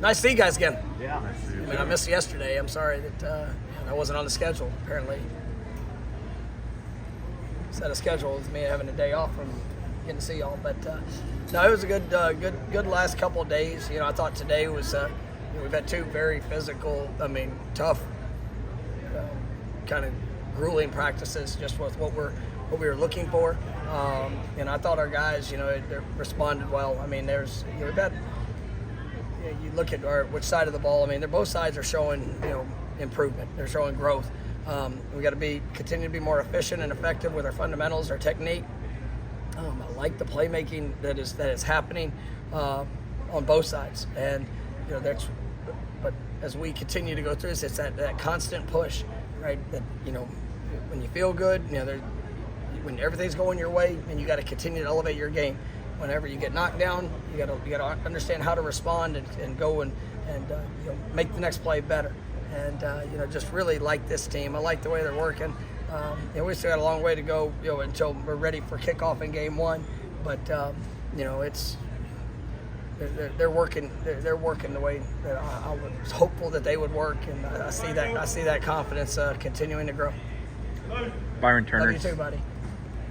Nice to see you guys again. Yeah. I mean, I missed yesterday. I'm sorry that I wasn't on the schedule, apparently. Set a schedule with me having a day off from getting to see y'all. But no, it was a good last couple of days. I thought today was, we've had two very physical, tough, kind of grueling practices just with what we were looking for. And I thought our guys, they responded well. I mean, we've had, you look at which side of the ball. I mean, both sides are showing, improvement. They're showing growth. We got to continue to be more efficient and effective with our fundamentals, our technique. I like the playmaking that is happening on both sides, and but as we continue to go through this, it's that constant push, right? That when you feel good, when everything's going your way, and you got to continue to elevate your game. Whenever you get knocked down, you got to understand how to respond and go and make the next play better. And just really like this team. I like the way they're working. We still got a long way to go, until we're ready for kickoff in game one. But it's they're working. They're working the way that I was hopeful that they would work, and I see that confidence continuing to grow. Byron Turner. Love you too, buddy.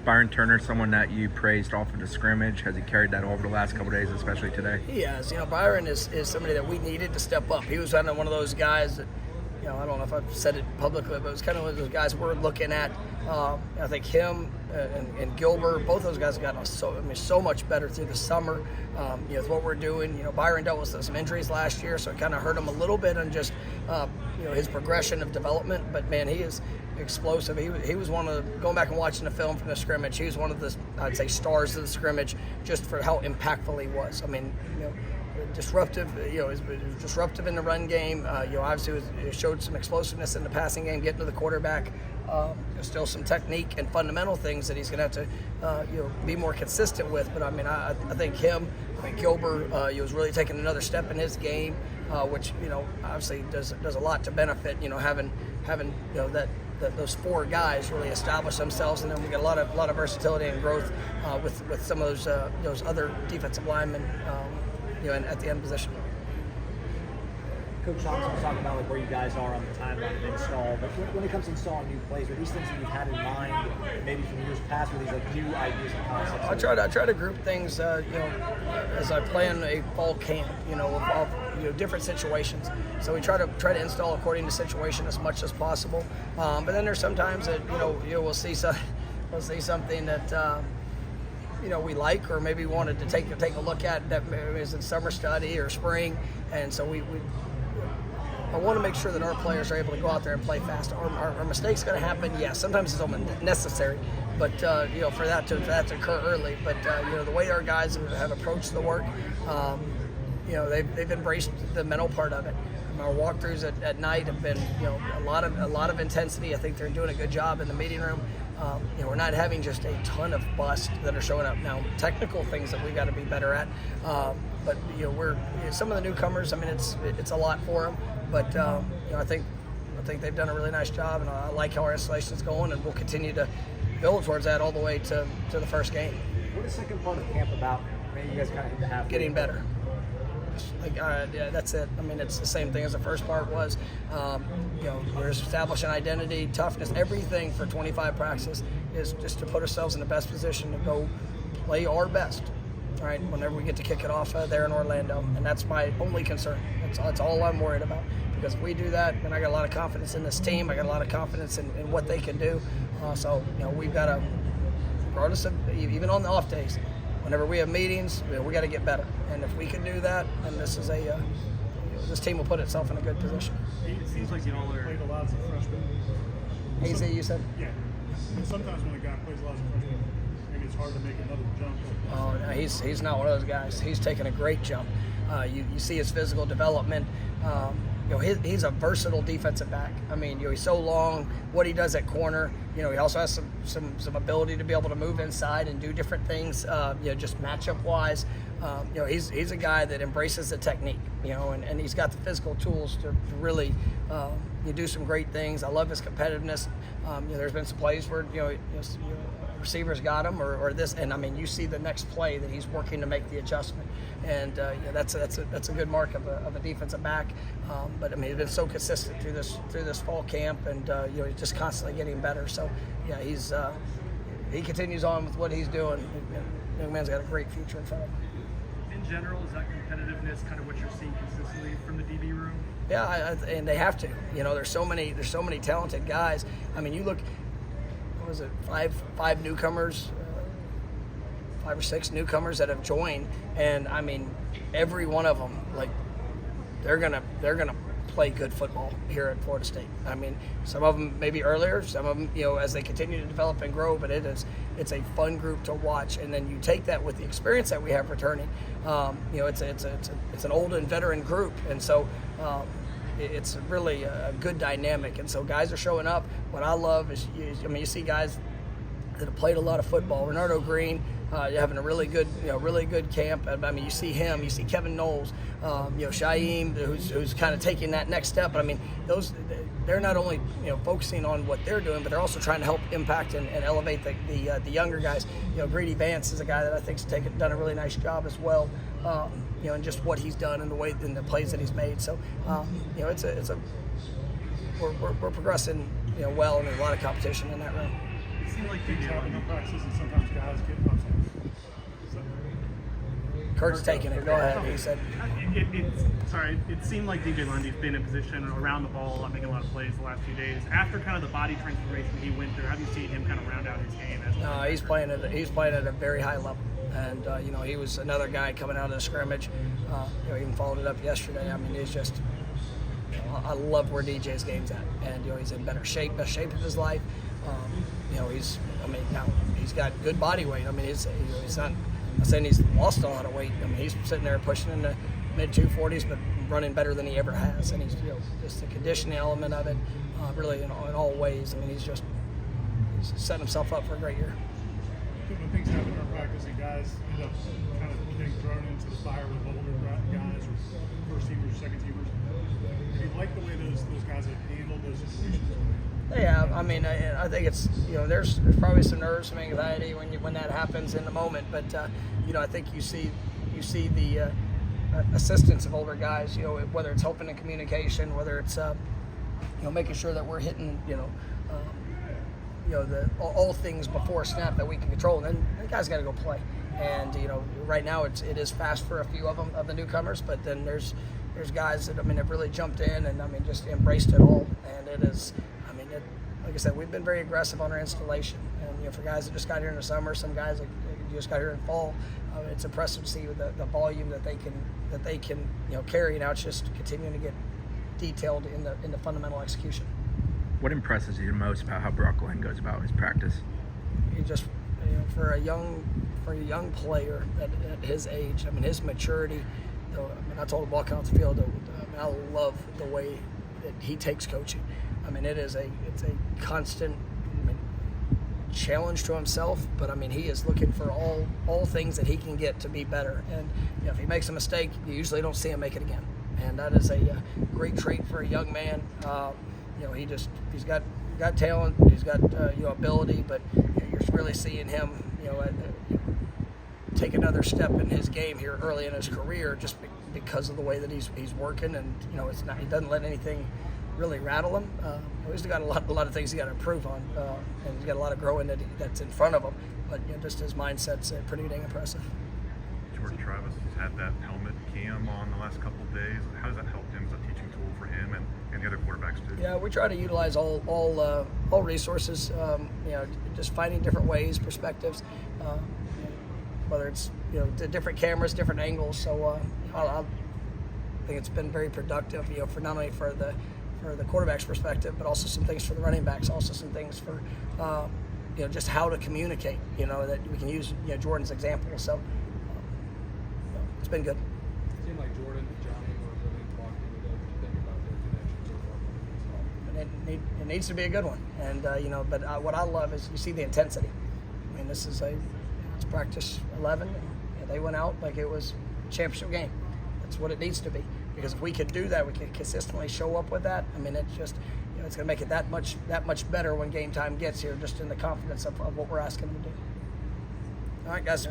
Byron Turner, someone that you praised off of the scrimmage. Has he carried that over the last couple of days, especially today? He has. Byron is somebody that we needed to step up. He was kind of one of those guys that, I don't know if I've said it publicly, but it was kind of one of those guys we're looking at. I think him and Gilbert, both those guys have gotten so much better through the summer. With what we're doing, Byron dealt with some injuries last year, so it kind of hurt him a little bit on just his progression of development. But man, he is explosive. He was one of the, going back and watching the film from the scrimmage, he was one of the, I'd say, stars of the scrimmage just for how impactful he was. I mean, disruptive, was disruptive in the run game. Obviously showed some explosiveness in the passing game, getting to the quarterback. Still some technique and fundamental things that he's going to have to, be more consistent with. But I think Gilbert, was really taking another step in his game, which obviously does a lot to benefit. Having those four guys really establish themselves, and then we get a lot of versatility and growth with some of those other defensive linemen, at the end position. Coach Johnson was talking about where you guys are on the timeline of install, but when it comes to installing new plays, are these things that you've had in mind, maybe from years past, were these new ideas and concepts? I try to group things, as I plan a fall camp, of different situations. So we try to install according to situation as much as possible. But then there's sometimes that we'll see something that. We like, or maybe wanted to take a look at that is in summer study or spring, and so I want to make sure that our players are able to go out there and play fast. Are mistakes going to happen? Yes, sometimes it's almost necessary, but for that to occur early. But the way our guys have approached the work, they've embraced the mental part of it. Our walkthroughs at night have been a lot of intensity. I think they're doing a good job in the meeting room. We're not having just a ton of busts that are showing up now. Technical things that we got to be better at, but we're some of the newcomers. It's a lot for them, but I think they've done a really nice job, and I like how our installation is going, and we'll continue to build towards that all the way to the first game. What is the second part of camp about? You guys kind of hit the half. Getting better. That's it. It's the same thing as the first part was. We're establishing identity, toughness, everything for 25 practices is just to put ourselves in the best position to go play our best, right, whenever we get to kick it off there in Orlando. And that's my only concern. That's all I'm worried about. Because if we do that, then I got a lot of confidence in this team. I got a lot of confidence in what they can do. So we've got to, regardless of, even on the off days, whenever we have meetings, we got to get better. And if we can do that, then this team will put itself in a good position. It seems like you all are played a lot as a freshman. Easy, you said? Yeah. And sometimes when a guy plays a lot as a freshman, maybe it's hard to make another jump. Oh, no, he's not one of those guys. He's taking a great jump. You see his physical development. He's a versatile defensive back. He's so long. What he does at corner, he also has some ability to be able to move inside and do different things. Just matchup wise, he's a guy that embraces the technique. And he's got the physical tools to really do some great things. I love his competitiveness. There's been some plays where receivers got him or this, and I mean you see the next play that he's working to make the adjustment, and that's a good mark of a defensive back. But I mean he's been so consistent through this fall camp, and he's just constantly getting better. So yeah, he continues on with what he's doing. Young man's got a great future in front of him. In general, is that competitiveness kind of what you're seeing consistently from the DB room? Yeah, and they have to. There's so many talented guys. I mean, you look. What was it? Five newcomers, 5 or 6 newcomers that have joined, and I mean, every one of them, like, they're gonna play good football here at Florida State. I mean, some of them maybe earlier, some of them, as they continue to develop and grow. But it's a fun group to watch, and then you take that with the experience that we have returning. It's an old and veteran group, and so. It's really a good dynamic, and so guys are showing up. What I love is, you see guys that have played a lot of football. Renardo Green, having a really good camp. I mean, you see him, you see Kevin Knowles, Shaim, who's kind of taking that next step. But I mean, they're not only focusing on what they're doing, but they're also trying to help impact and elevate the younger guys. Greedy Vance is a guy that I think's done a really nice job as well. And just what he's done and the plays that he's made. So, we're progressing, well, and there's a lot of competition in that room. It seemed like things happen in practices, and sometimes guys get upset. Kurt's taking it. Go ahead. He said. It seemed like DJ Lundy's been in position around the ball, making a lot of plays the last few days. After kind of the body transformation he went through, how do you see him kind of round out his game? He's playing at a very high level, and he was another guy coming out of the scrimmage. Even followed it up yesterday. I mean, he's just. I love where DJ's game's at, and he's in best shape of his life. He's got good body weight. I mean, he's not. I'm saying he's lost a lot of weight. I mean, he's sitting there pushing in the mid 240s, but running better than he ever has. And he's just the conditioning element of it, really in all ways. I mean, he's setting himself up for a great year. When things happen in our practice and guys end up kind of getting thrown into the fire with older guys or first teamers, second teamers, do you like the way those guys have handled those situations? Yeah, I mean, I think it's there's probably some nerves, some anxiety when that happens in the moment, but I think you see the assistance of older guys, whether it's helping in communication, whether it's making sure that we're hitting all things before snap that we can control, and then the guys got to go play. And right now it is fast for a few of them, of the newcomers, but then there's guys that have really jumped in and just embraced it all, and it is. Like I said, we've been very aggressive on our installation, and for guys that just got here in the summer, some guys that just got here in fall, it's impressive to see the volume that they can carry. Now it's just continuing to get detailed in the fundamental execution. What impresses you most about how Brock Glenn goes about his practice? He just for a young player at his age, his maturity. I told him walking off the field, I love the way that he takes coaching. It's a constant challenge to himself, but he is looking for all things that he can get to be better. And if he makes a mistake, you usually don't see him make it again. And that is a great trait for a young man. He's got talent, he's got ability, but you're really seeing him take another step in his game here early in his career, just because of the way that he's working, and he doesn't let anything really rattle him. He's got a lot of things he got to improve on, and he's got a lot of growing that's in front of him. But just his mindset's pretty dang impressive. Jordan Travis has had that helmet cam on the last couple of days. How does that help him as a teaching tool for him and the other quarterbacks too? Yeah, we try to utilize all resources. Just finding different ways, perspectives, whether it's different cameras, different angles. So I think it's been very productive. For not only for the quarterback's perspective, but also some things for the running backs, also some things for just how to communicate, that we can use Jordan's example. So it's been good. It seemed like Jordan and Johnny were really talking to think about their connection so far. It needs to be a good one, and but what I love is you see the intensity. This is it's practice 11, and they went out like it was a championship game. That's what it needs to be. Because if we could do that, we can consistently show up with that. It's just, it's going to make it that much better when game time gets here, just in the confidence of what we're asking them to do. All right, guys.